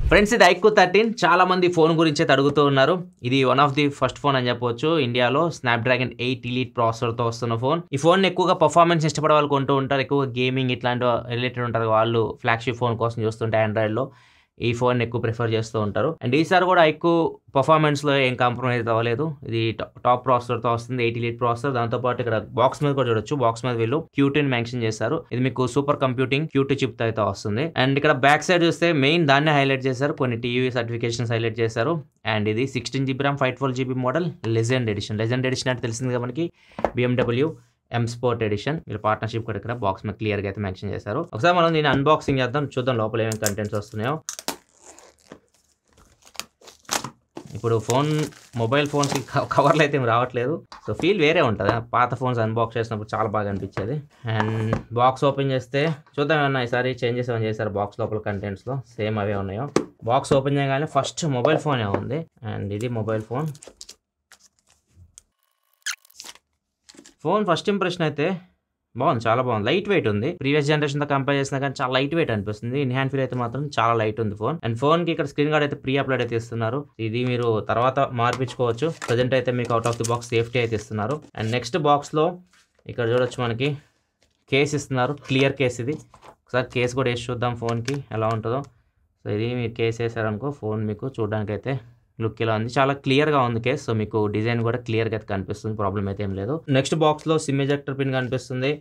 Friends ఇది iQOO 13 చాలా మంది ఫోన్ గురించి అడుగుతూ ఉన్నారు. ఇది one of the first phone అని చెప్పొచ్చు. ఇండియాలో స్నాప్‌డ్రాగన్ 8 ఎలీట్ ప్రాసెసర్‌తో వస్తున్న ఫోన్. ఈ ఫోన్ ఎక్కువగా పర్ఫార్మెన్స్ ఇష్టపడే వాళ్ళు కొంటూ ఉంటారు. ఎక్కువగా గేమింగ్ ఇట్లాంటి రిలేటెడ్ ఉంటారు. వాళ్ళు ఫ్లాగ్‌షిప్ ఫోన్ కోసం చూస్తుంటే ఆండ్రాయిడ్‌లో ఈ ఫోన్ ఎక్కువ ప్రిఫర్ చేస్తూ ఉంటారు. అండ్ ఈసారి కూడా iQOO పర్ఫార్మెన్స్‌లో ఏం కాంప్రమైజ్ అవ్వలేదు. ఇది టాప్ ప్రాసెసర్‌తో వస్తుంది. 8 ఎలీట్ ప్రాసెసర్. దాంతో పాటు ఇక్కడ బాక్స్ మీద కూడా చూడొచ్చు. బాక్స్ మీద వీళ్ళు Q2 మెన్షన్ చేశారు. ఇది మీకు సూపర్ కంప్యూటింగ్ Q2 చిప్ తో అయితే వస్తుంది. అండ్ ఇక్కడ బ్యాక్ సైడ్ చూస్తే మెయిన్ దాన్నే హైలైట్ చేశారు. కొన్ని టీవీ సర్టిఫికేషన్స్ హైలైట్ చేశారు. అండ్ ఇది 16GB RAM 512GB model legend edition. Legend edition అంటే తెలిసింది కదా మనకి BMW M Sport ఎడిషన్. వీళ్ళ పార్ట్నర్షిప్ కూడా ఇక్కడ బాక్స్ మీద క్లియర్ గా అయితే మెన్షన్ చేశారు. ఒకసారి మనం దీన్ని అన్బాక్సింగ్ చేద్దాం. చూద్దాం లోపల ఏమేమి కంటెంట్స్ వస్తున్నాయో. ఇప్పుడు ఫోన్ మొబైల్ ఫోన్స్ కవర్లు అయితే ఏమి రావట్లేదు. సో ఫీల్ వేరే ఉంటుంది. పాత ఫోన్స్ అన్బాక్స్ చేసినప్పుడు చాలా బాగా అనిపించేది. అండ్ బాక్స్ ఓపెన్ చేస్తే చూద్దాం ఏమన్నా ఈసారి చేంజెస్ ఏమైనా చేశారు బాక్స్ లోపల కంటెంట్స్లో. సేమ్ అవే ఉన్నాయో. బాక్స్ ఓపెన్ చేయగానే ఫస్ట్ మొబైల్ ఫోనే ఉంది. అండ్ ఇది mobile phone. Phone first impression అయితే బాగుంది, చాలా బాగుంది. లైట్ వెయిట్ ఉంది. ప్రీవియస్ జనరేషన్ తో కంపేర్ చేసినా కానీ చాలా లైట్ వెయిట్ అనిపిస్తుంది. ఇన్ హ్యాండ్ ఫీల్ అయితే మాత్రం చాలా లైట్ ఉంది ఫోన్. అండ్ ఫోన్ కి ఇక్కడ స్క్రీన్ గార్డ్ అయితే ప్రీ అప్లోడ్ అయితే ఇస్తున్నారు. ఇది మీరు తర్వాత మార్పించుకోవచ్చు. ప్రజెంట్ అయితే మీకు out of the box safety అయితే ఇస్తున్నారు. అండ్ నెక్స్ట్ బాక్స్ లో ఇక్కడ చూడొచ్చు మనకి కేస్ ఇస్తున్నారు. క్లియర్ కేస్ ఇది. ఒకసారి కేస్ కూడా వేసి చూద్దాం ఫోన్ కి ఎలా ఉంటుందో. సో ఇది మీరు కేస్ వేసారనుకో ఫోన్ మీకు చూడడానికి అయితే లుక్ ఇలా ఉంది. చాలా క్లియర్ గా ఉంది కేస్. సో మీకు డిజైన్ కూడా క్లియర్ గా కనిపిస్తుంది. ప్రాబ్లం అయితే ఏం లేదు. నెక్స్ట్ బాక్స్ లో సిమ్ ఎజెక్టర్ పిన్ కనిపిస్తుంది.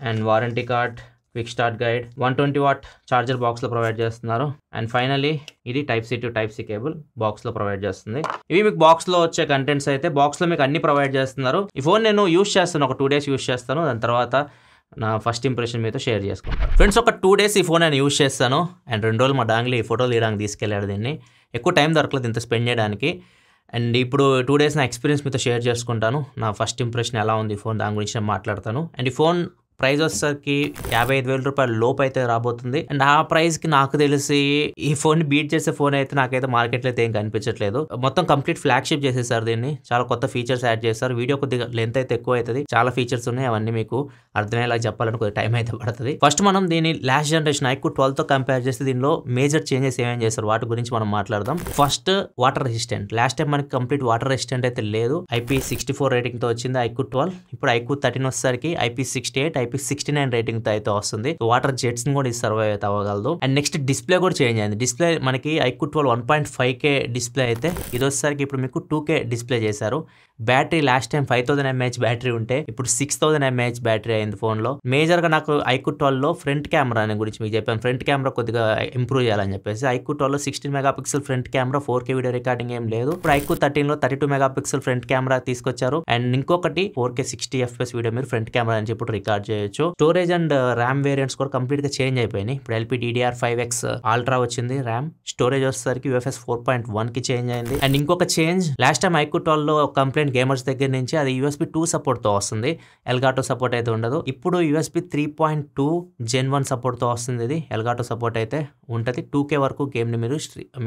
And warranty card, quick start guide, 120 what charger box లో ప్రొవైడ్ చేస్తున్నారు. అండ్ ఫైనలీ ఇది Type-C to Type-C cable box లో ప్రొవైడ్ చేస్తుంది. ఇవి మీకు బాక్స్ లో వచ్చే కంటెంట్స్ అయితే బాక్స్ లో మీకు అన్ని ప్రొవైడ్ చేస్తున్నారు. ఈ ఫోన్ నేను యూస్ చేస్తాను, ఒక 2 days యూస్ చేస్తాను. దాని తర్వాత నా ఫస్ట్ ఇంప్రెషన్ మీతో షేర్ చేసుకుంటాను. ఫ్రెండ్స్ ఒక 2 days ఈ ఫోన్ నేను యూస్ చేస్తాను. అండ్ 2 రోజులు మా డాంగ్లీ ఈ ఫోటోలు తీయడానికి తీసుకెళ్ళాడు. దీన్ని ఎక్కువ టైం దొరకలేదు ఇంత స్పెండ్ చేయడానికి. అండ్ ఇప్పుడు 2 days నా ఎక్స్పీరియన్స్ మీతో షేర్ చేసుకుంటాను. నా ఫస్ట్ ఇంప్రెషన్ ఎలా ఉంది ఈ ఫోన్, దాని గురించి నేను మాట్లాడతాను. అండ్ ఈ ఫోన్ ప్రైస్ వచ్చేసరికి 55,000 రూపాయల లోపు అయితే రాబోతుంది. అండ్ ఆ ప్రైస్ కి నాకు తెలిసి ఈ ఫోన్ బీట్ చేసే ఫోన్ అయితే నాకైతే మార్కెట్లో అయితే ఏం కనిపించట్లేదు. మొత్తం కంప్లీట్ ఫ్లాగ్షిప్ చేసేసారు దీన్ని. చాలా కొత్త ఫీచర్స్ యాడ్ చేస్తారు. వీడియో కొద్దిగా లెంత్ అయితే ఎక్కువ అవుతుంది. చాలా ఫీచర్స్ ఉన్నాయి. అవన్నీ మీకు అర్థమయ్యేలా చెప్పాలని కొద్దిగా టైం అయితే పడుతుంది. ఫస్ట్ మనం దీన్ని లాస్ట్ జనరేషన్ iQOO 12 తో కంపేర్ చేస్తే దీనిలో మేజర్ చేంజెస్ ఏమేమి చేస్తారు వాటి గురించి మనం మాట్లాడదాం. First water resistant. Last time మనకి కంప్లీట్ వాటర్ రెసిస్టెంట్ అయితే లేదు. IP64 రేటింగ్ తో వచ్చింది iQOO 12. ఇప్పుడు iQOO 13 వచ్చేసరికి IP68 IP69 రేటింగ్ తో అయితే వస్తుంది. వాటర్ జెట్స్ ని కూడా సర్వైవ్ అయితే అవ్వగలదు. అండ్ నెక్స్ట్ డిస్ప్లే కూడా చేంజ్ అయింది. డిస్ప్లే మనకి iQOO 12 1.5K డిస్ప్లే అయితే ఇది వచ్చేసరికి ఇప్పుడు మీకు 2K డిస్ప్లే చేశారు. Battery last time 5000 mAh battery ఉంటే ఇప్పుడు 6000 mAh బ్యాటరీ అయింది ఫోన్ లో. మేజర్ గా నాకు iQOO 12 లో ఫ్రంట్ కెమెరా గురించి మీకు చెప్పాను. ఫ్రంట్ కెమెరా కొద్దిగా ఇంప్రూవ్ చేయాలని చెప్పేసి iQOO 12 లో 16 megapixel front camera, 4K video recording ఏం లేదు. ఇప్పుడు iQOO 13 లో 32 మెగాపిక్సెల్ ఫ్రంట్ కెమెరా తీసుకొచ్చారు. అండ్ ఇంకొకటి 4K 60 FPS వీడియో మీరు ఫ్రంట్ కెమెరా అని చెప్పి రికార్డ్ చేయొచ్చు. స్టోరేజ్ అండ్ ర్యామ్ వేరియంట్స్ కూడా కంప్లీట్ గా చేంజ్ అయిపోయినాయి. ఇప్పుడు LPDDR5X అల్ట్రా వచ్చింది ర్యామ్. స్టోరేజ్ వచ్చేసరికి UFS 4.1 కి చేంజ్ అయింది. అండ్ ఇంకొక చేంజ్ లాస్ట్ టైం iQOO 12 లో కంప్లైంట్ గేమర్స్ దగ్గర నుంచి అది USB 2 సపోర్ట్ తో వస్తుంది. Elgato సపోర్ట్ అయితే ఉండదు. ఇప్పుడు USB 3.2 Gen 1 సపోర్ట్ తో వస్తుంది. ఇది Elgato సపోర్ట్ అయితే ఉంటది. 2K వరకు గేమ్ ని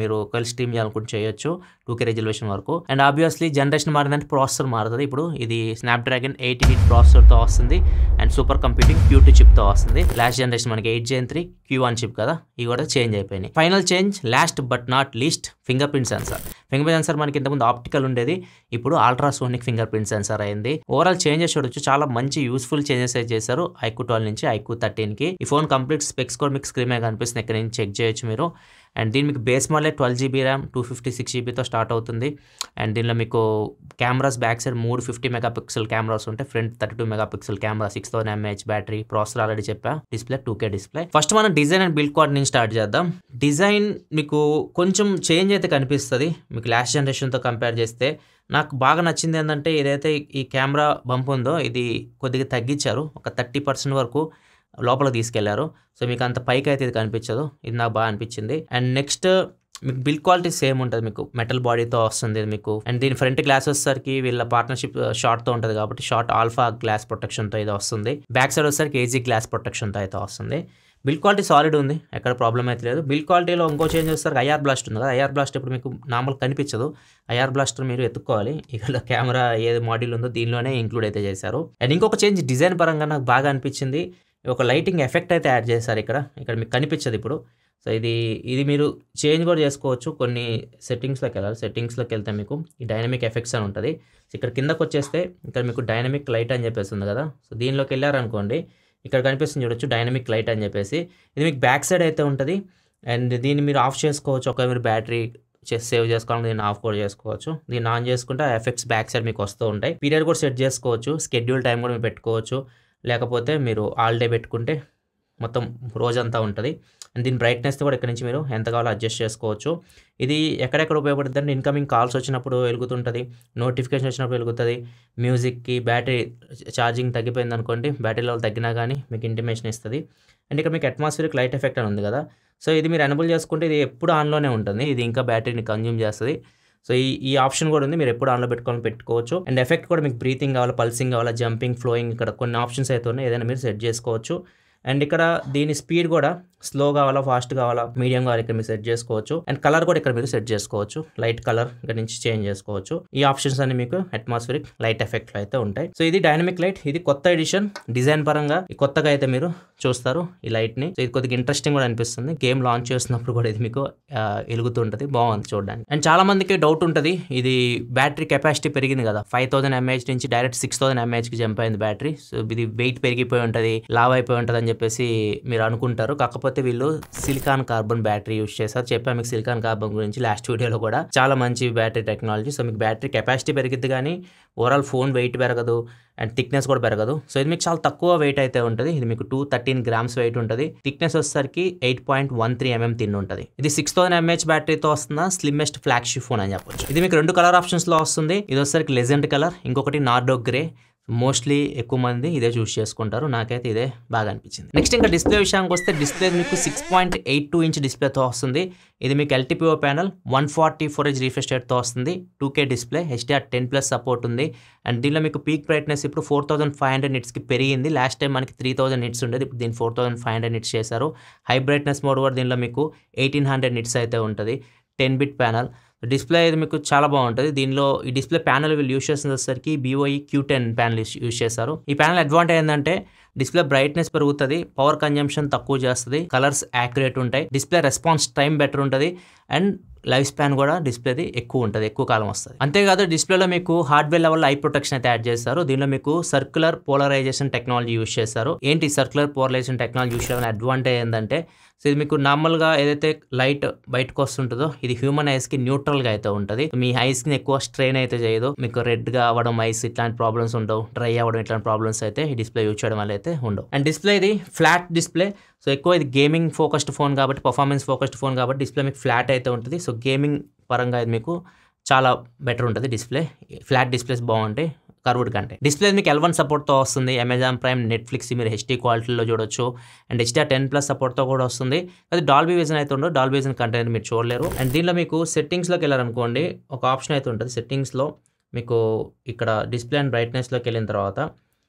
మీరు ఒకవేళ స్ట్రీమ్ చేయాలనుకుంటే చేయొచ్చు. 2K రెజల్యూషన్ వరకు. అండ్ ఆబ్వియస్లీ జనరేషన్ మారిందంటే ప్రాసెసర్ మారుతుంది. ఇప్పుడు ఇది స్నాప్డ్రాగన్ 8 ఎలీట్ ప్రాసెసర్ తో వస్తుంది. And super computing Q2 chip తో వస్తుంది. లాస్ట్ జనరేషన్ మనకి 8 Gen 3 Q1 చిప్ కదా, ఇవి కూడా చేంజ్ అయిపోయినాయి. Final change last but not least finger print censor. Finger print censor మనకి ఇంతకుముందు ఆప్టికల్ ఉండేది, ఇప్పుడు అల్ట్రాసోనిక్ ఫింగర్ ప్రింట్ సెన్సార్ అయింది. ఓవరాల్ చేంజెస్ చూడొచ్చు, చాలా మంచి యూస్ఫుల్ చేంజెస్ అయితే చేశారు iQOO 12 నుంచి iQOO 13 కి. ఈ ఫోన్ కంప్లీట్ స్పెక్స్ కూడా మీకు స్క్రీన్ మీద కనిపిస్తుంది. ఇక్కడ నుంచి చెక్ చేయొచ్చు మీరు. అండ్ దీని మీకు base model 12GB RAM 256GB తో స్టార్ట్ అవుతుంది. అండ్ దీనిలో మీకు cameras back side 3 50 megapixel cameras ఉంటాయి. Front 32 megapixel camera, 6000 mAh battery, processor already చెప్పా, డిస్ప్లే 2K డిస్ప్లే. ఫస్ట్ మనం డిజైన్ అండ్ బిల్డ్ క్వాలిటీ నుంచి స్టార్ట్ చేద్దాం. డిజైన్ మీకు కొంచెం చేంజ్ అయితే కనిపిస్తుంది మీకు లాస్ట్ జనరేషన్ తో కంపేర్ చేస్తే. నాకు బాగా నచ్చింది ఏంటంటే ఏదైతే ఈ కెమెరా బంప్ ఉందో ఇది కొద్దిగా తగ్గించారు. ఒక 30% వరకు లోపల తీసుకెళ్లారు. సో మీకు అంత పైకి అయితే ఇది కనిపించదు. ఇది నాకు బాగా అనిపించింది. అండ్ నెక్స్ట్ మీకు బిల్డ్ క్వాలిటీ సేమ్ ఉంటుంది. మీకు మెటల్ బాడీతో వస్తుంది మీకు. అండ్ దీని ఫ్రంట్ గ్లాస్ వచ్చేసరికి వీళ్ళ పార్ట్నర్షిప్ షార్ట్ తో ఉంటుంది కాబట్టి షార్ట్ ఆల్ఫా గ్లాస్ ప్రొటెక్షన్ తో ఇది వస్తుంది. బ్యాక్ సైడ్ వచ్చేసరికి AZ గ్లాస్ ప్రొటెక్షన్ తో అయితే వస్తుంది. బిల్డ్ క్వాలిటీ సాలిడ్ ఉంది, ఎక్కడ ప్రాబ్లం అయితే లేదు. బిల్డ్ క్వాలిటీలో ఇంకో చేంజ్ వచ్చేసరికి IR బ్లాస్ట్ ఉంది కదా. IR బ్లాస్ట్ ఇప్పుడు మీకు నార్మల్ కనిపించదు. IR బ్లాస్టర్ మీరు ఎత్తుక్కోవాలి. ఇక్కడ కెమెరా ఏది మాడ్యూల్ ఉందో దీనిలోనే ఇంక్లూడ్ అయితే చేశారు. అండ్ ఇంకొక చేంజ్ డిజైన్ పరంగా నాకు బాగా అనిపించింది. ఒక లైటింగ్ ఎఫెక్ట్ అయితే యాడ్ చేశారు ఇక్కడ. ఇక్కడ మీకు కనిపించదు ఇప్పుడు. సో ఇది మీరు చేంజ్ కూడా చేసుకోవచ్చు. కొన్ని సెట్టింగ్స్‌లోకి వెళ్ళాలి. సెట్టింగ్స్‌లోకి వెళ్తే మీకు ఈ డైనమిక్ ఎఫెక్ట్స్ అని ఉంటుంది. సో ఇక్కడ కిందకొచ్చేస్తే ఇక్కడ మీకు డైనమిక్ లైట్ అని చెప్పేసి ఉంది కదా! సో దీనిలోకి వెళ్ళారనుకోండి, ఇక్కడ కనిపిస్తుంది చూడొచ్చు డైనమిక్ లైట్ అని చెప్పేసి. ఇది మీకు బ్యాక్ సైడ్ అయితే ఉంటది. అండ్ దీన్ని మీరు ఆఫ్ చేసుకోవచ్చు. ఒకవేళ మీరు బ్యాటరీ సేవ్ చేసుకోవాలంటే దీన్ని ఆఫ్ కూడా చేసుకోవచ్చు. దీన్ని ఆన్ చేసుకుంటే ఆ ఎఫెక్ట్స్ బ్యాక్ సైడ్ మీకు వస్తూ ఉంటాయి. పీరియడ్ కూడా సెట్ చేసుకోవచ్చు. స్కెడ్యూల్ టైం కూడా మీరు పెట్టుకోవచ్చు. లేకపోతే మీరు ఆల్ డే పెట్టుకుంటే మొత్తం రోజంతా ఉంటుంది. అండ్ దీని బ్రైట్నెస్ కూడా ఇక్కడ నుంచి మీరు ఎంత కావాలో అడ్జస్ట్ చేసుకోవచ్చు. ఇది ఎక్కడెక్కడ ఉపయోగపడుతుంది అంటే ఇన్కమింగ్ కాల్స్ వచ్చినప్పుడు వెలుగుతుంటుంది, నోటిఫికేషన్ వచ్చినప్పుడు వెలుగుతుంది, మ్యూజిక్కి బ్యాటరీ ఛార్జింగ్ తగ్గిపోయింది అనుకోండి, బ్యాటరీ లెవెల్ తగ్గినా కానీ మీకు ఇంటిమేషన్ ఇస్తుంది. అండ్ ఇక్కడ మీకు అట్మాస్ఫియరిక్ లైట్ ఎఫెక్ట్ అని ఉంది కదా, సో ఇది మీరు ఎనేబుల్ చేసుకుంటే ఇది ఎప్పుడు ఆన్లోనే ఉంటుంది. ఇది ఇంకా బ్యాటరీని కన్జ్యూమ్ చేస్తుంది. సో ఈ ఆప్షన్ కూడా ఉంది, మీరు ఎప్పుడు ఆన్లో పెట్టుకోవచ్చు. అండ్ ఎఫెక్ట్ కూడా మీకు బ్రీతింగ్ కావాలా, పల్సింగ్ కావాలా, జంపింగ్, ఫ్లోయింగ్, ఇక్కడ కొన్ని ఆప్షన్స్ అయితే ఉన్నాయి. ఏదైనా మీరు సెట్ చేసుకోవచ్చు. అండ్ ఇక్కడ దీని స్పీడ్ కూడా స్లో కావాలా, ఫాస్ట్ కావాలా, మీడియం కావాలా ఇక్కడ మీరు సెట్ చేసుకోవచ్చు. అండ్ కలర్ కూడా ఇక్కడ మీరు సెట్ చేసుకోవచ్చు. లైట్ కలర్ ఇక్కడ నుంచి చేంజ్ చేసుకోవచ్చు. ఈ ఆప్షన్స్ అన్ని మీకు అట్మాస్ఫిరిక్ లైట్ ఎఫెక్ట్ అయితే ఉంటాయి. సో ఇది డైనమిక్ లైట్. ఇది కొత్త ఎడిషన్. డిజైన్ పరంగా ఈ కొత్తగా అయితే మీరు చూస్తారు ఈ లైట్ ని. సో ఇది కొద్దిగా ఇంట్రెస్టింగ్ కూడా అనిపిస్తుంది. గేమ్ లాంచ్ చేస్తున్నప్పుడు కూడా ఇది మీకు వెలుగుతుంటది, బాగుంది చూడడానికి. అండ్ చాలా మందికి డౌట్ ఉంటుంది, ఇది బ్యాటరీ కెపాసిటీ పెరిగింది కదా, 5000 mAh నుంచి డైరెక్ట్ 6000 mAh కి జంప్ అయింది బ్యాటరీ. సో ఇది వెయిట్ పెరిగిపోయి ఉంటుంది, లావ్ అయిపోయి ఉంటుంది అని చెప్పేసి మీరు అనుకుంటారు. కాకపోతే వీళ్ళు సిలికాన్ కార్బన్ బ్యాటరీ యూజ్ చేశారు. చెప్పాను మీకు సిలికాన్ కార్బన్ గురించి లాస్ట్ వీడియోలో కూడా. చాలా మంచి బ్యాటరీ టెక్నాలజీ. సో మీకు బ్యాటరీ కెపాసిటీ పెరిగిద్ది కానీ ఓవరాల్ ఫోన్ వెయిట్ పెరగదు అండ్ థిక్నెస్ కూడా పెరగదు. సో ఇది మీకు చాలా తక్కువ వెయిట్ అయితే ఉంటుంది. ఇది మీకు 213 grams వెయిట్ ఉంటుంది. థిక్నెస్ వచ్చేసరికి 8.13 mm థిన్ ఉంటుంది. ఇది 6000 mAh బ్యాటరీతో వస్తున్న స్లిమ్మెస్ట్ ఫ్లాగ్షిప్ ఫోన్ అని చెప్పొచ్చు. ఇది మీకు 2 కలర్ ఆప్షన్స్ లో వస్తుంది. ఇది వచ్చేసరికి లెజెండ్ కలర్, ఇంకొకటి నార్డో గ్రే. మోస్ట్లీ ఎక్కువ మంది ఇదే చూస్ చేసుకుంటారు. నాకైతే ఇదే బాగా అనిపించింది. నెక్స్ట్ ఇంకా డిస్ప్లే విషయానికి వస్తే, డిస్ప్లే మీకు 6.82 inch డిస్ప్లేతో వస్తుంది. ఇది మీకు LTPO ప్యానల్, 144 Hz రిఫ్రెష్ రేట్తో వస్తుంది. 2K డిస్ప్లే, HDR10+ సపోర్ట్ ఉంది. అండ్ దీనిలో మీకు పీక్ బ్రైట్నెస్ ఇప్పుడు 4500 nitsకి పెరిగింది. లాస్ట్ టైం మనకి 3000 nits ఉండేది, ఇప్పుడు దీన్ని 4500 nits చేశారు. హై బ్రైట్నెస్ మోడ్ కూడా దీనిలో మీకు 1800 nits అయితే ఉంటుంది. 10-bit panel. డిస్ప్లే ఇది మీకు చాలా బాగుంటుంది. దీనిలో ఈ డిస్ప్లే ప్యానల్ వీళ్ళు యూస్ చేసేసరికి BOE Q10 ప్యానల్ యూస్ చేశారు. ఈ ప్యానల్ అడ్వాంటేజ్ ఏంటంటే డిస్ప్లే బ్రైట్నెస్ పెరుగుతుంది, పవర్ కన్జంప్షన్ తక్కువ చేస్తుంది, కలర్స్ యాక్యురేట్ ఉంటాయి, డిస్ప్లే రెస్పాన్స్ టైం బెటర్ ఉంటుంది, అండ్ లైఫ్ స్పాన్ కూడా డిస్ప్లేది ఎక్కువ ఉంటుంది, ఎక్కువ కాలం వస్తుంది. అంతేకాదు డిస్ప్లేలో మీకు హార్డ్వేర్ లెవెల్ ఐ ప్రొటెక్షన్ అయితే యాడ్ చేస్తారు. దీనిలో మీకు సర్క్యులర్ పోలరైజేషన్ టెక్నాలజీ యూస్ చేస్తారు. ఏంటి సర్క్యులర్ పోలరైజేషన్ టెక్నాలజీ యూస్ చేయడం అడ్వాంటేజ్ ఏంటంటే, సో ఇది మీకు నార్మల్గా ఏదైతే లైట్ బయటకు వస్తుంటుందో ఇది హ్యూమన్ ఐస్కి న్యూట్రల్గా అయితే ఉంటుంది. మీ ఐస్ని ఎక్కువ స్ట్రెయిన్ అయితే చేయదు. మీకు రెడ్గా అవ్వడం, ఐస్ ఇట్లాంటి ప్రాబ్లమ్స్ ఉండవు, డ్రై అవ్వడం ఇట్లాంటి ప్రాబ్లమ్స్ అయితే ఈ డిస్ప్లే యూజ్ చేయడం వల్ల అయితే ఉండవు. అండ్ డిస్ప్లే ఇది ఫ్లాట్ డిస్ప్లే. సో ఎక్కువ ఇది గేమింగ్ ఫోకస్డ్ ఫోన్ కాబట్టి, పర్ఫార్మెన్స్ ఫోకస్డ్ ఫోన్ కాబట్టి డిస్ప్లే మీకు ఫ్లాట్ అయితే ఉంటుంది. సో గేమింగ్ పరంగా ఇది మీకు చాలా బెటర్ ఉంటుంది డిస్ప్లే. ఫ్లాట్ డిస్ప్లేస్ బాగుంటాయి కర్వ్డ్ కంటే. డిస్ప్లే మీకు L1 సపోర్ట్తో వస్తుంది. అమెజాన్ ప్రైమ్, నెట్ఫ్లిక్స్ మీరు HD క్వాలిటీలో చూడొచ్చు. అండ్ HDR10+ సపోర్ట్తో కూడా వస్తుంది. అది డాల్బీ విజన్ అయితే ఉండదు, డాల్బీ విజన్ కంటెంట్ మీరు చూడలేరు. అండ్ దీనిలో మీకు సెట్టింగ్స్లోకి వెళ్ళారనుకోండి, ఒక ఆప్షన్ అయితే ఉంటుంది సెట్టింగ్స్లో. మీకు ఇక్కడ డిస్ప్లే అండ్ బ్రైట్నెస్లోకి వెళ్ళిన తర్వాత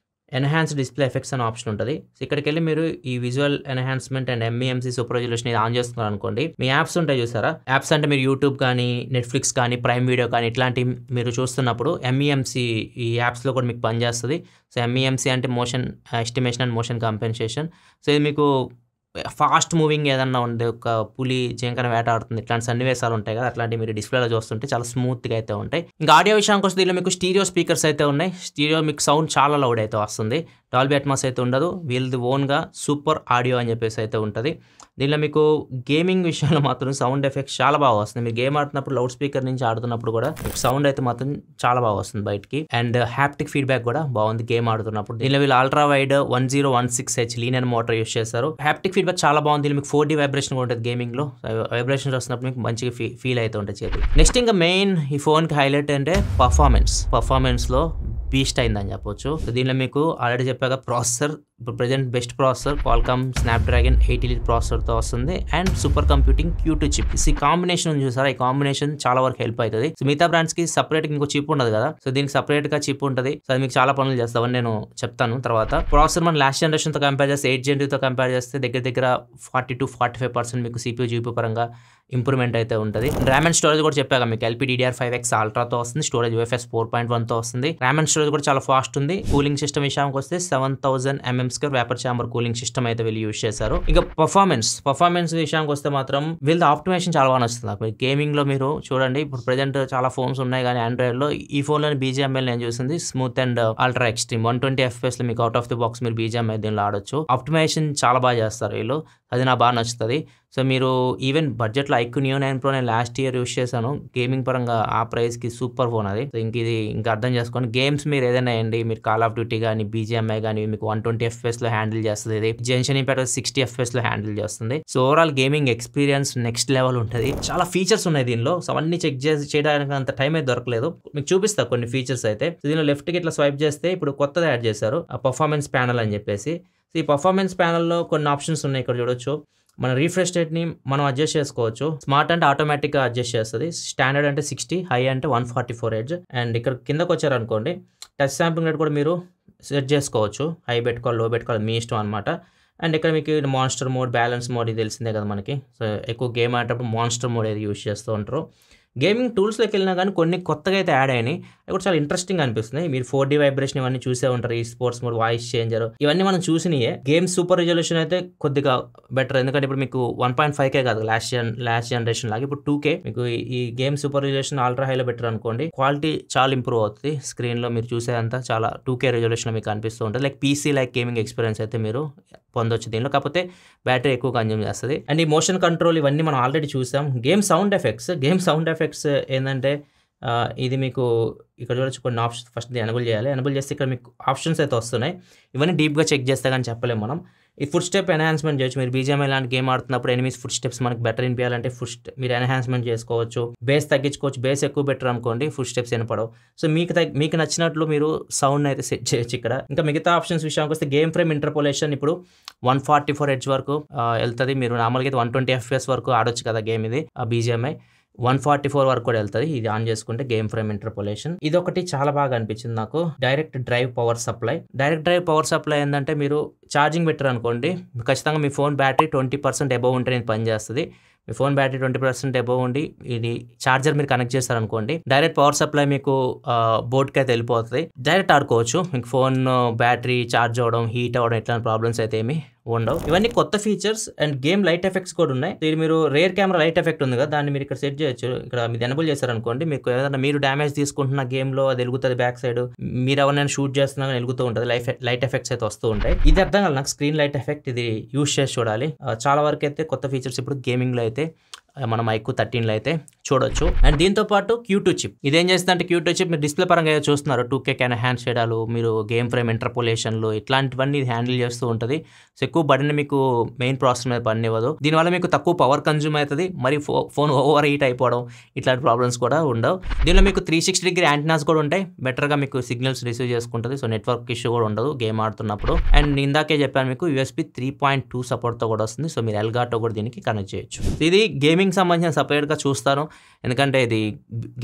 ఎన్హాన్స్ డిస్ప్లే ఎఫెక్ట్స్ అనే ఆప్షన్ ఉంటుంది. సో ఇక్కడికి వెళ్ళి మీరు ఈ visual enhancement and MEMC super resolution ఇది ఆన్ చేస్తున్నారు అనుకోండి, మీ యాప్స్ ఉంటాయి చూసారా, యాప్స్ అంటే మీరు యూట్యూబ్ కానీ, నెట్ఫ్లిక్స్ కానీ, ప్రైమ్ వీడియో కానీ ఇట్లాంటి మీరు చూస్తున్నప్పుడు MEMC ఈ యాప్స్లో కూడా మీకు పనిచేస్తుంది. సో MEMC అంటే motion estimation and motion compensation. So ఇది మీకు ఫాస్ట్ మూవింగ్ ఏదన్నా ఉండే, ఒక పులి జింకన వేటాడుతుంది, ఇట్లాంటి సన్నివేశాలు ఉంటాయి కదా, అట్లాంటివి మీరు డిస్ప్లేలో చూస్తుంటే చాలా స్మూత్గా అయితే ఉంటాయి. ఇంకా ఆడియో విషయానికి వస్తే దీనిలో మీకు స్టీరియో స్పీకర్స్ అయితే ఉన్నాయి. స్టీరియో మీకు సౌండ్ చాలా లౌడ్ అయితే వస్తుంది. డాల్బీ అట్మాస్ అయితే ఉండదు. వీళ్ళది ఓన్గా సూపర్ ఆడియో అని చెప్పేసి అయితే ఉంటుంది. దీనిలో మీకు గేమింగ్ విషయంలో మాత్రం సౌండ్ ఎఫెక్ట్స్ చాలా బాగా వస్తుంది. మీరు గేమ్ ఆడుతున్నప్పుడు లౌడ్ స్పీకర్ నుంచి ఆడుతున్నప్పుడు కూడా సౌండ్ అయితే మాత్రం చాలా బాగా వస్తుంది బయటికి. అండ్ హ్యాప్టిక్ ఫీడ్బ్యాక్ కూడా బాగుంది గేమ్ ఆడుతున్నప్పుడు. దీనిలో వీళ్ళు ultra wide 1016H linear motor use చేస్తారు. హ్యాప్టిక్ ఫీడ్బ్యాక్ చాలా బాగుంది. దీనిలో మీకు 4D వైబ్రేషన్ కూడా ఉంటుంది గేమింగ్ లో. వైబ్రేషన్ వస్తున్నప్పుడు మీకు మంచిగా ఫీల్ అయితే ఉంటుంది చేతి. నెక్స్ట్ ఇంకా మెయిన్ ఈ ఫోన్ కి హైలైట్ అంటే పర్ఫార్మెన్స్ లో బీస్ట్ అయిందని చెప్పొచ్చు. దీనిలో మీకు ఆల్రెడీ చెప్పాక ప్రాసెసర్ ఇప్పుడు present best processor Qualcomm Snapdragon 8 Elite ప్రాసెసర్తో వస్తుంది. And super computing Q2 chip. ఈ కాంబినేషన్ చూసారా, ఈ కాంబినేషన్ చాలా వరకు హెల్ప్ అవుతుంది. సో మిగతా బ్రాండ్స్ కి సపరేట్ ఇంకో చిప్ ఉండదు కదా, సో దీనికి సపరేట్ గా చిప్ ఉంటుంది. సో అది మీకు చాలా పనులు చేస్తామని నేను చెప్తాను తర్వాత. ప్రాసెసర్ మన లాస్ట్ జనరేషన్ తో కంపేర్ చేస్తే 8 Gen 2 తో కంపేర్ చేస్తే దగ్గర 40 to 45% మీకు CPU GPU పరంగా ఇంప్రూవ్మెంట్ అయితే ఉంటుంది. ర్యామ్ అండ్ స్టోరేజ్ కూడా చెప్పాక మీకు LPDDR5X అల్ట్రాతో వస్తుంది, స్టోరేజ్ UFS 4.1తో వస్తుంది. ర్యామ్ అండ్ స్టోరేజ్ కూడా చాలా ఫాస్ట్ ఉంది. కూలింగ్ సిస్టమ్ విషయానికి వస్తే 7000 mm² vapour chamber cooling system అయితే వీళ్ళు యూజ్ చేశారు. ఇంకా పర్ఫార్మెన్స్ విషయానికి వస్తే మాత్రం వీళ్ళ ఆప్టిమైజేషన్ చాలా బాగా నచ్చుతుంది నాకు. గేమింగ్ లో మీరు చూడండి, ఇప్పుడు ప్రెజెంట్ చాలా ఫోన్స్ ఉన్నాయి కానీ ఆండ్రాయిడ్ లో ఈ ఫోన్ లోని BGMI నేను చూసింది smooth and ultra extreme 120 FPS లో మీకు అవుట్ ఆఫ్ ది బాక్స్ మీరు BGMI దీనిలో ఆడొచ్చు. ఆప్టిమైజేషన్ చాలా బాగా చేస్తారు వీళ్ళు, అది నాకు బాగా నచ్చుతుంది. సో మీరు ఈవెన్ బడ్జెట్లో iQOO Neo 9 Pro నేను లాస్ట్ ఇయర్ యూస్ చేశాను. గేమింగ్ పరంగా ఆ ప్రైస్కి సూపర్ ఫోన్ అది. సో ఇది ఇంకా అర్థం చేసుకోండి. గేమ్స్ మీరు ఏదైనా వేయండి, మీరు కాల్ ఆఫ్ డ్యూటీ కానీ BGMI కానీ మీకు 120 FPS లో హ్యాండిల్ చేస్తుంది. ఇది జెన్షన్ ఇంపాక్ట్ 60 FPS లో హ్యాండిల్ చేస్తుంది. So overall gaming experience next level ఉంటుంది. చాలా ఫీచర్స్ ఉన్నాయి దీనిలో. సో అవన్నీ చెక్ చేయడానికి అంత టైం అయితే దొరకలేదు. మీకు చూపిస్తా కొన్ని ఫీచర్స్ అయితే. దీనిలో లెఫ్ట్కి ఇట్లా స్వైప్ చేస్తే ఇప్పుడు కొత్తది యాడ్ చేశారు, ఆ పర్ఫార్మెన్స్ ప్యానల్ అని చెప్పేసి. సో ఈ పర్ఫార్మెన్స్ ప్యానల్లో కొన్ని ఆప్షన్స్ ఉన్నాయి, ఇక్కడ చూడొచ్చు. మన రీఫ్రెష్ రేట్ని మనం అడ్జస్ట్ చేసుకోవచ్చు. స్మార్ట్ అంటే ఆటోమేటిక్గా అడ్జస్ట్ చేస్తుంది, స్టాండర్డ్ అంటే 60, హై అంటే 144 Hz. అండ్ ఇక్కడ కిందకు వచ్చారనుకోండి, టచ్ శాంప్లింగ్ రేట్ కూడా మీరు సెట్ చేసుకోవచ్చు. హై పెట్టుకోవాలి, లో పెట్టుకోవాలి, మీ ఇష్టం అనమాట. అండ్ ఇక్కడ మీకు మాన్స్టర్ మోడ్, బ్యాలెన్స్ మోడ్ ఇది తెలిసిందే కదా మనకి. సో ఎక్కువ గేమ్ ఆడేటప్పుడు మాన్స్టర్ మోడ్ ఏది యూజ్ చేస్తూ ఉంటారు. గేమింగ్ టూల్స్లోకి వెళ్ళినా కానీ కొన్ని కొత్తగా అయితే యాడ్ అయినాయి, అవి కూడా చాలా ఇంట్రెస్టింగ్ అనిపిస్తుంది. మీరు 4D వైబ్రేషన్ ఇవన్నీ చూసే ఉంటారు, ఈ స్పోర్ట్స్ మోడ్, వాయిస్ చేంజర్, ఇవన్నీ మనం చూసినాయే. గేమ్ సూపర్ రిజల్యూషన్ అయితే కొద్దిగా బెటర్, ఎందుకంటే ఇప్పుడు మీకు 1.5K కాదు లాస్ట్ జనరేషన్ లాగా ఇప్పుడు 2K. మీకు ఈ గేమ్ సూపర్ రిజల్యూషన్ అల్ట్రా హైలో బెటర్ అనుకోండి, క్వాలిటీ చాలా ఇంప్రూవ్ అవుతుంది. స్క్రీన్లో మీరు చూసేదంతా చాలా 2K రిజల్యూషన్ మీకు అనిపిస్తూ ఉంటుంది. లైక్ PC గేమింగ్ ఎక్స్పీరియన్స్ అయితే మీరు పొందొచ్చు దీనిలో, కాకపోతే బ్యాటరీ ఎక్కువ కన్జ్యూమ్ చేస్తుంది. అండ్ ఈ మోషన్ కంట్రోల్ ఇవన్నీ మనం ఆల్రెడీ చూసాం. గేమ్ సౌండ్ ఎఫెక్ట్స్ ఏంటంటే ఇది మీకు ఇక్కడ చూడొచ్చు కొన్ని ఆప్షన్స్. ఫస్ట్ ఎనబుల్ చేయాలి, ఎనబుల్ చేస్తే ఇక్కడ మీకు ఆప్షన్స్ అయితే వస్తున్నాయి. ఇవన్నీ డీప్గా చెక్ చేస్తే కానీ చెప్పలేము మనం. ఈ ఫుడ్ స్టెప్ ఎన్హాన్స్మెంట్ చేయొచ్చు. మీరు BGMI లాంటి గేమ్ ఆడుతున్నప్పుడు ఎనిమీస్ ఫుడ్ స్టెప్స్ మనకి బెటర్ వినిపించాలంటే మీరు ఎన్హాన్స్మెంట్ చేసుకోవచ్చు. బేస్ తగ్గించుకోవచ్చు, బేస్ ఎక్కువ బెటర్ అనుకోండి, ఫుడ్ స్టెప్స్ వినపడవు. సో మీకు నచ్చినట్లు మీరు సౌండ్ అయితే సెట్ చేయొచ్చు ఇక్కడ. ఇంకా మిగతా ఆప్షన్స్ విషయానికి వస్తే గేమ్ ఫ్రేమ్ ఇంటర్పోలేషన్ ఇప్పుడు 144 Hz వరకు వెళ్తుంది. మీరు నార్మల్గా అయితే 120 FPS వరకు ఆడొచ్చు కదా గేమ్, ఇది BGMI 144 వరకు కూడా వెళ్తుంది ఇది ఆన్ చేసుకుంటే గేమ్ ఫ్రేమ్ ఇంటర్పోలేషన్. ఇది ఒకటి చాలా బాగా అనిపించింది నాకు. డైరెక్ట్ డ్రైవ్ పవర్ సప్లై ఏంటంటే మీరు ఛార్జింగ్ పెట్టారు అనుకోండి, ఖచ్చితంగా మీ ఫోన్ బ్యాటరీ 20% అబోవ్ ఉంటే నేను పని చేస్తుంది. మీ ఫోన్ బ్యాటరీ 20% అబోవ్ ఉండి ఇది ఛార్జర్ మీరు కనెక్ట్ చేస్తారనుకోండి, డైరెక్ట్ పవర్ సప్లై మీకు బోర్డ్కి అయితే వెళ్ళిపోతుంది. డైరెక్ట్ ఆడుకోవచ్చు. మీకు ఫోన్ బ్యాటరీ ఛార్జ్ అవ్వడం, హీట్ అవ్వడం ఇట్లాంటి ప్రాబ్లమ్స్ అయితే ఏమి ఉండవు. ఇవన్నీ కొత్త features. And game light effects కూడా ఉన్నాయి. ఇది మీరు రేర్ కెమెరా లైట్ ఎఫెక్ట్ ఉంది కదా, దాన్ని మీరు ఇక్కడ సెట్ చేయొచ్చు. ఇక్కడ మీరు ఎనబుల్ చేశారనుకోండి, మీకు ఏదైనా మీరు డ్యామేజ్ తీసుకుంటున్న గేమ్లో అది వెలుగుతుంది, బ్యాక్ సైడ్ మీరు ఎవరైనా షూట్ చేస్తున్నా వెలుగుతూ ఉంటుంది, లైట్ ఎఫెక్ట్స్ అయితే వస్తూ ఉంటాయి. ఇది అర్థం కాదు నాకు, స్క్రీన్ లైట్ ఎఫెక్ట్ ఇది యూజ్ చేసి చూడాలి. చాలా వరకు అయితే కొత్త ఫీచర్స్ ఇప్పుడు గేమింగ్లో అయితే మనం iQOO 13లో అయితే చూడొచ్చు. అండ్ దీంతో పాటు Q2 చిప్ ఇదేం చేస్తుందంటే, Q2 చిప్ మీరు డిస్ప్లే పరంగా చూస్తున్నారు, 2K హ్యాండ్ చేయడాలు, మీరు గేమ్ ఫ్రేమ్ ఇంటర్పోలేషన్లు ఇట్లాంటివన్నీ హ్యాండిల్ చేస్తూ ఉంటుంది. సో ఎక్కువ బడిని మీకు మెయిన్ ప్రాసెసర్ మీద పనివ్వదు. దీనివల్ల మీకు తక్కువ పవర్ కన్జ్యూమ్ అవుతుంది, మరి ఫోన్ ఓవర్ హీట్ అయిపోవడం ఇట్లాంటి ప్రాబ్లమ్స్ కూడా ఉండవు. దీనిలో మీకు 360-degree యాంటీనాస్ కూడా ఉంటాయి, బెటర్గా మీకు సిగ్నల్స్ రిసీవ్ చేసుకుంటుంది. సో నెట్వర్క్ ఇష్యూ కూడా ఉండదు గేమ్ ఆడుతున్నప్పుడు. అండ్ ఇందాకే చెప్పాను మీకు USB 3.2 సపోర్ట్తో కూడా వస్తుంది. సో మీరు ఎల్గాటో కూడా దీనికి కనెక్ట్ చేయొచ్చు. ఇది గేమింగ్ సంబంధించిన సపరేట్గా చూస్తాను, ఎందుకంటే ఇది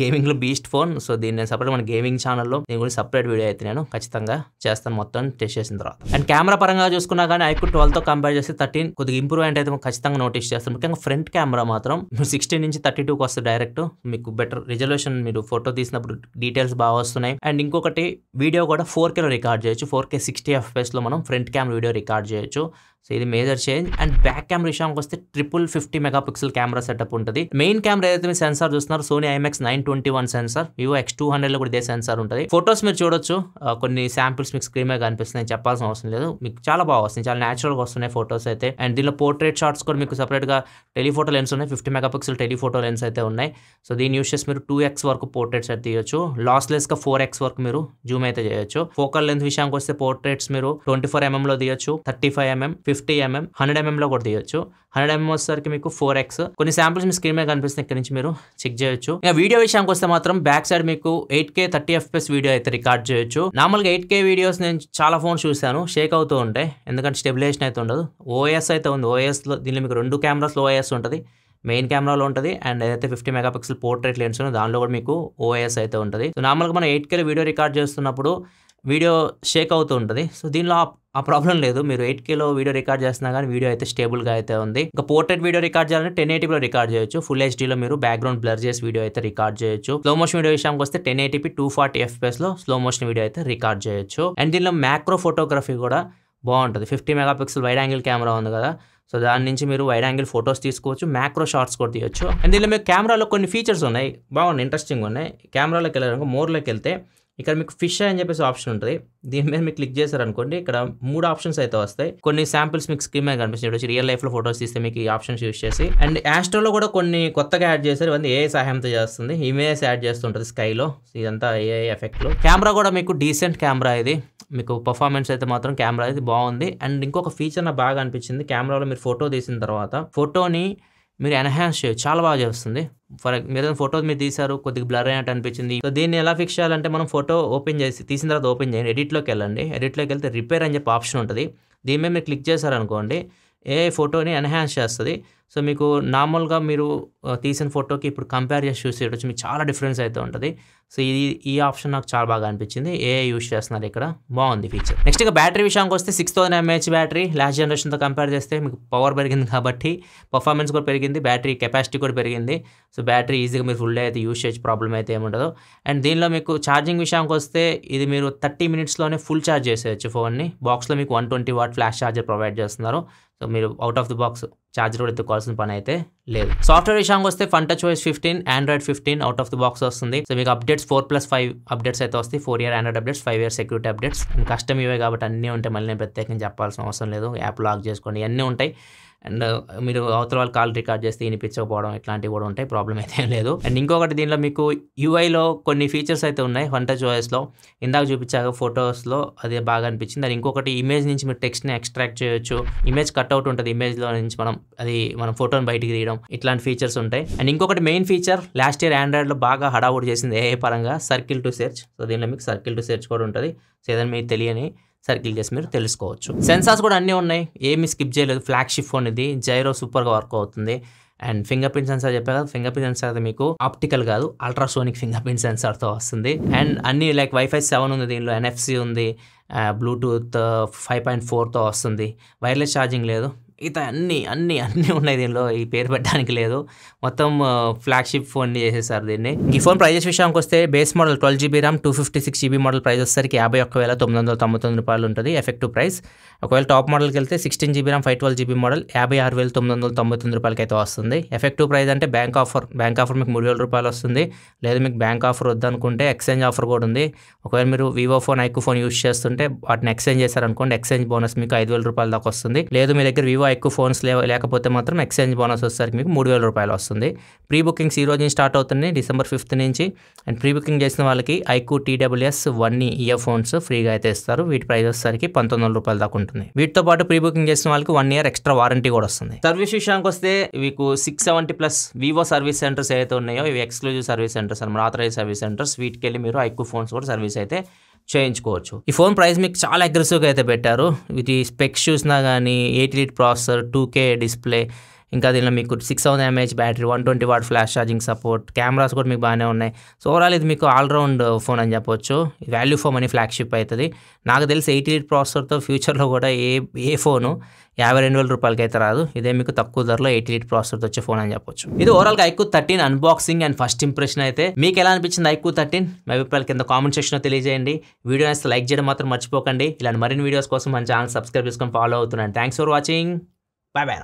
గేమింగ్లో బీస్ట్ ఫోన్. సో దీన్ని నేను సపరేట్ మన గేమింగ్ ఛానల్లో దీని గురించి సపరేట్ వీడియో అయితే నేను ఖచ్చితంగా చేస్తాను మొత్తం టెస్ట్ చేసిన తర్వాత. అండ్ కెమెరా పరంగా చూసుకున్నా కానీ iQOO 12తో కంపేర్ చేస్తే 13 కొద్దిగా ఇంప్రూవ్మెంట్ అయితే ఖచ్చితంగా నోటీస్ చేస్తాను. ముఖ్యంగా ఫ్రంట్ కెమెరా మాత్రం 16 నుంచి 32కి వస్తుంది డైరెక్ట్, మీకు బెటర్ రిజల్యూషన్, మీరు ఫోటో తీసినప్పుడు డీటెయిల్స్ బాగా వస్తున్నాయి. అండ్ ఇంకొకటి వీడియో కూడా 4Kలో రికార్డ్ చేయొచ్చు, 4K 60 FPSలో మనం ఫ్రంట్ కెమెరా వీడియో రికార్డ్ చేయొచ్చు. సో ఇది major change. And back camera విషయానికి వస్తే 50 మెగాపిక్సెల్ కెమెరా సెటప్ ఉంటుంది. మెయిన్ కెమెరా ఏదైతే మీరు సెన్సార్ చూస్తున్నారు, Sony IMX921 సెన్సార్, Vivo X200లో కూడా ఇదే సెన్సార్ ఉంటుంది. ఫొటోస్ మీరు చూడొచ్చు, కొన్ని శాంపిల్స్ మీకు స్క్రీన్ మీద కనిపిస్తున్నాయి, చెప్పాల్సిన అవసరం లేదు, మీకు చాలా బాగా వస్తుంది, చాలా న్యాచురల్గా వస్తున్నాయి ఫొటోస్ అయితే. అండ్ దీనిలో పోర్ట్రేట్ షాట్స్ కూడా మీకు సపరేట్గా టెలిఫోటో లెన్స్ ఉన్నాయి, 50 మెగాపిక్సెల్ టెలిఫోటో లెన్స్ అయితే ఉన్నాయి. సో దీన్ని యూస్ చేసి మీరు 2x వరకు పోర్ట్రేట్స్ అయితే తీయొచ్చు, లాస్లెస్గా 4x వరకు మీరు జూమ్ అయితే చేయొచ్చు. ఫోకల్ లెన్స్ విషయానికి వస్తే పోర్ట్రేట్స్ మీరు 24mm లో తీయొచ్చు, 35mm, 50mm, 100mm లో కూడా తీయొచ్చు. 100mm వచ్చేసరికి మీకు 4x. కొన్ని శాంపిల్స్ మీ స్క్రీన్ మీద కనిపిస్తుంది, ఇక్కడ నుంచి మీరు చెక్ చేయొచ్చు. ఇంకా వీడియో విషయానికి వస్తే మాత్రం బ్యాక్ సైడ్ మీకు 8K 30 FPS వీడియో అయితే రికార్డ్ చేయొచ్చు. నార్మల్గా 8K వీడియోస్ నేను చాలా ఫోన్స్ చూశాను, షేక్ అవుతూ ఉంటాయి, ఎందుకంటే స్టెబిలైజేషన్ అయితే ఉండదు. OIS అయితే ఉంది, OISలో దీనిలో మీకు 2 కెమెరాస్లో OIS ఉంటుంది, మెయిన్ కెమెరాలో ఉంటుంది. అండ్ ఏదైతే 50 మెగాపిక్సెల్ పోర్ట్రేట్ లెన్స్ ఉందో దానిలో కూడా మీకు OIS అయితే ఉంటుంది. సో నార్మల్గా మనం 8K వీడియో రికార్డ్ చేస్తున్నప్పుడు వీడియో షేక్ అవుతూ ఉంటుంది. సో దీనిలో ఆ ప్రాబ్లం లేదు. మీరు 8Kలో వీడియో రికార్డ్ చేస్తున్నా కానీ వీడియో అయితే స్టేబుల్గా అయితే ఉంది. ఇంకా పోర్ట్రేట్ వీడియో రికార్డ్ చేయాలంటే 1080లో రికార్డ్ చేయొచ్చు. ఫుల్ హెచ్డీలో మీరు బ్యాక్గ్రౌండ్ బ్లర్ చేసి వీడియో అయితే రికార్డ్ చేయొచ్చు. స్లో మోషన్ వీడియో విషయానికి వస్తే 1080p 240 FPS slow motion video అయితే రికార్డ్ చేయొచ్చు. అండ్ దీనిలో మ్యాక్రో ఫోటోగ్రఫీ కూడా బాగుంటుంది. 50 మెగాపిక్సెల్ వైడ్ యాంగిల్ కెమెరా ఉంది కదా, సో దాని నుంచి మీరు వైడ్ యాంగిల్ ఫొటోస్ తీసుకోవచ్చు, మ్యాక్రో షార్ట్స్ కూడా తీయొచ్చు. అండ్ దీనిలో మీకు కెమెరాలో కొన్ని ఫీచర్స్ ఉన్నాయి, బాగున్నాయి, ఇంట్రెస్టింగ్ ఉన్నాయి. కెమెరాలోకి వెళ్ళారు, మోర్లోకి వెళ్తే ఇక్కడ మీకు ఫిష్ అని చెప్పేసి ఆప్షన్ ఉంటుంది. దీని మీద మీకు క్లిక్ చేశారనుకోండి, ఇక్కడ 3 ఆప్షన్స్ అయితే వస్తాయి. కొన్ని శాంపిల్స్ మీకు స్క్రీన్ మీద కనిపిస్తాయి. రియల్ లైఫ్లో ఫొటోస్ తీస్తే మీకు ఈ ఆప్షన్స్ యూస్ చేసి. అండ్ యాస్ట్రోలో కూడా కొన్ని కొత్తగా యాడ్ చేశారు. ఇవన్నీ ఏ సహాయంతో చేస్తుంది, ఇమేజ్ యాడ్ చేస్తుంటుంది స్కైలో. ఇదంతా ఏ ఎఫెక్ట్లో. కెమెరా కూడా మీకు డీసెంట్ కెమెరా ఇది. మీకు పర్ఫార్మెన్స్ అయితే మాత్రం కెమెరా అయితే బాగుంది. అండ్ ఇంకొక ఫీచర్ నాకు బాగా అనిపించింది, కెమెరాలో మీరు ఫోటో తీసిన తర్వాత ఫోటోని మీరు ఎన్హాన్స్ చేయొచ్చు, చాలా బాగా చేస్తుంది. మీరు ఫోటో మీరు తీశారు, కొద్దిగా బ్లర్ అయినట్టు అనిపించింది. సో దీన్ని ఎలా ఫిక్స్ చేయాలంటే, మనం ఫోటో ఓపెన్ చేసి తీసిన తర్వాత ఓపెన్ చేయండి, ఎడిట్లోకి వెళ్ళండి. ఎడిట్లోకి వెళ్తే రిపేర్ అని చెప్పి ఆప్షన్ ఉంటుంది. దీని మీద మీరు క్లిక్ చేశారనుకోండి, ఏ ఫోటోని ఎన్హాన్స్ చేస్తుంది. సో మీకు నార్మల్గా మీరు తీసిన ఫోటోకి ఇప్పుడు కంపేర్ చేసి చూసేటచ్చు, మీకు చాలా డిఫరెన్స్ అయితే ఉంటుంది. సో ఈ ఆప్షన్ నాకు చాలా బాగా అనిపించింది. యూస్ చేస్తున్నారు ఇక్కడ, బాగుంది ఫీచర్. నెక్స్ట్ ఇక బ్యాటరీ విషయానికి వస్తే 6000 mAh బ్యాటరీ. లాస్ట్ జనరేషన్తో కంపేర్ చేస్తే మీకు పవర్ పెరిగింది కాబట్టి పర్ఫార్మెన్స్ కూడా పెరిగింది, బ్యాటరీ కెపాసిటీ కూడా పెరిగింది. సో బ్యాటరీ ఈజీగా మీరు ఫుల్ డే అయితే యూస్ చేయొచ్చు, ప్రాబ్లం అయితే ఏముండదు. అండ్ దీనిలో మీకు ఛార్జింగ్ విషయానికి వస్తే ఇది మీరు 30 minutesలోనే ఫుల్ ఛార్జ్ చేసేయచ్చు ఫోన్ని. బాక్స్లో మీకు 120 watt ఫ్లాష్ ఛార్జర్ ప్రొవైడ్ చేస్తున్నారు. సో మీరు out of the box charger కూడా ఎత్తుకోవాల్సిన పని అయితే లేదు. సాఫ్ట్వేర్ విషయానికి వస్తే FunTouchOS 15, Android 15 out of the box వస్తుంది. సో మీకు అప్డేట్స్ 4+5 అప్డేట్స్ అయితే వస్తాయి. 4-year Android updates, 5-year security updates. And custom ఇవే కాబట్టి అన్నీ ఉంటాయి, మళ్ళీ నేను ప్రత్యేకంగా చెప్పాల్సిన అవసరం లేదు. యాప్ లాక్ చేసుకోండి, అన్నీ ఉంటాయి. అండ్ మీరు అవతల వాళ్ళు కాల్ రికార్డ్ చేస్తే వినిపించకపోవడం ఇట్లాంటివి కూడా ఉంటాయి, ప్రాబ్లం అయితే ఏం లేదు. అండ్ ఇంకొకటి దీనిలో మీకు యూఐలో కొన్ని ఫీచర్స్ అయితే ఉన్నాయి FunTouchOSలో. ఇందాక చూపించాక ఫొటోస్లో అది బాగా అనిపించింది. అది ఇంకొకటి ఇమేజ్ నుంచి మీరు టెక్స్ట్ని ఎక్స్ట్రాక్ట్ చేయొచ్చు. ఇమేజ్ కట్అవుట్ ఉంటుంది, ఇమేజ్లో నుంచి మనం ఫోటోని బయటికి తీయడం, ఇట్లాంటి ఫీచర్స్ ఉంటాయి. అండ్ ఇంకొకటి మెయిన్ ఫీచర్ లాస్ట్ ఇయర్ ఆండ్రాయిడ్లో బాగా హడావుడి చేసింది ఏ పరంగా, సర్కిల్ టు సెర్చ్. సో దీనిలో మీకు సర్కిల్ టు సెర్చ్ కూడా ఉంటుంది. సో ఏదైనా మీకు తెలియని సర్కిల్ చేసి మీరు తెలుసుకోవచ్చు. సెన్సార్స్ కూడా అన్నీ ఉన్నాయి, ఏమి స్కిప్ చేయలేదు. ఫ్లాగ్షిప్ ఫోన్ ఇది, జైరో సూపర్గా వర్క్ అవుతుంది. అండ్ ఫింగర్ ప్రింట్ సెన్సార్ చెప్పారు కదా, ఫింగర్ ప్రింట్ సెన్సార్ మీకు ఆప్టికల్ కాదు, అల్ట్రాసోనిక్ ఫింగర్ ప్రింట్ సెన్సార్తో వస్తుంది. అండ్ అన్ని లైక్ Wi-Fi 7 ఉంది దీనిలో, NFC ఉంది, బ్లూటూత్ 5.4తో వస్తుంది. వైర్లెస్ ఛార్జింగ్ లేదు. ఇత అన్నీ ఉన్నాయి దీనిలో, ఈ పేరు పెట్టడానికి లేదు. మొత్తం ఫ్లాగ్షిప్ ఫోన్ చేసేసారు దీన్ని. ఈ ఫోన్ ప్రైజెస్ విషయానికి వస్తే base model 12GB RAM 256GB model price వచ్చేసరికి 51,999 రూపాయలు ఉంటుంది ఎఫెక్టివ్ ప్రైస్. ఒకవేళ టాప్ మోడల్కి వెళ్తే 16GB RAM 512GB మోడల్ 56,999 రూపాయలకి అయితే వస్తుంది. ఎఫెక్టివ్ ప్రైస్ అంటే బ్యాంక్ ఆఫర్ మీకు 3,000 రూపాయలు వస్తుంది. లేదా మీకు బ్యాంక్ ఆఫర్ వద్దనుకుంటే ఎక్స్చేంజ్ ఆఫర్ కూడా ఉంది. ఒకవేళ మీరు Vivo phone, iQOO phone use చేస్తుంటే వాటిని ఎక్స్చేంజ్ చేశారనుకోండి, ఎక్స్చేంజ్ బోనస్ మీకు 5,000 రూపాయల దాకా వస్తుంది. లేదు మీ దగ్గర వివో, ఐక్యూ ఫోన్స్ లేకపోతే మాత్రం ఎక్స్చేంజ్ బోనస్ వచ్చేసరికి మీకు 3,000 రూపాయలు వస్తుంది. ప్రీ బుకింగ్స్ ఈ రోజు నుంచి స్టార్ట్ అవుతుంది, December 5th నుంచి. అండ్ ప్రీ బుకింగ్ చేసిన వాళ్ళకి IQ TWS 1E ear phones ఫ్రీగా అయితే ఇస్తారు. వీటి ప్రైస్ వచ్చేసరికి 1,900 రూపాయల దాకా ఉంటుంది. వీటితో పాటు ప్రీ బుకింగ్ చేసిన వాళ్ళకి 1 year ఎక్స్ట్రా వారంటీ కూడా వస్తుంది. సర్వీస్ విషయానికి వస్తే మీకు 670+ వివో సర్వీస్ సెంటర్స్ అయితే ఉన్నాయో ఇవి ఎక్స్క్లూజివ్ సర్వీస్ సెంటర్స్ అన్నమాట, ఆథరైజ్ సర్వీస్ సెంటర్స్. వీటికి వెళ్ళి మీరు ఐక్యూ ఫోన్స్ కూడా సర్వీస్ అయితే చేయించుకోవచ్చు. ఈ ఫోన్ ప్రైస్ మీకు చాలా అగ్రెసివ్గా అయితే పెట్టారు. వీటి స్పెక్స్ చూసినా కానీ 8 లీటర్ ప్రాసెసర్, 2K డిస్ప్లే, ఇంకా దీనిలో మీకు 6000 mAh battery, 120 watt flash charging support, cameras కూడా మీకు బాగానే ఉన్నాయి. సో ఓవరాల్ ఇది మీకు ఆల్రౌండ్ ఫోన్ అని చెప్పొచ్చు. వాల్యూ ఫర్ మనీ ఫ్లాగ్షిప్ అవుతుంది. నాకు తెలిసి 8 లీటర్ ప్రాసెసర్తో ఫ్యూచర్లో కూడా ఏ ఫోను 52,000 రూపాయలకి అయితే రాదు. ఇదే మీకు తక్కువ ధరలో 8 లీటర్ ప్రాసెసర్తో వచ్చే ఫోన్ అని చెప్పొచ్చు. ఇది ఓవరాల్గా iQOO 13 unboxing and first impression అయితే. మీకు ఎలా అనిపించింది ఐక్యూ 13? మీ అభిప్రాయాలు కింద కామెంట్ సెక్షన్లో తెలియజేయండి. వీడియో నచ్చితే లైక్ చేయడం మాత్రం మర్చిపోకండి. ఇలాంటి మరిన్ని వీడియోస్ కోసం మన ఛానల్ సబ్స్క్రైబ్ చేసుకొని ఫాలో అవుతున్నాను. Thanks for watching. By by.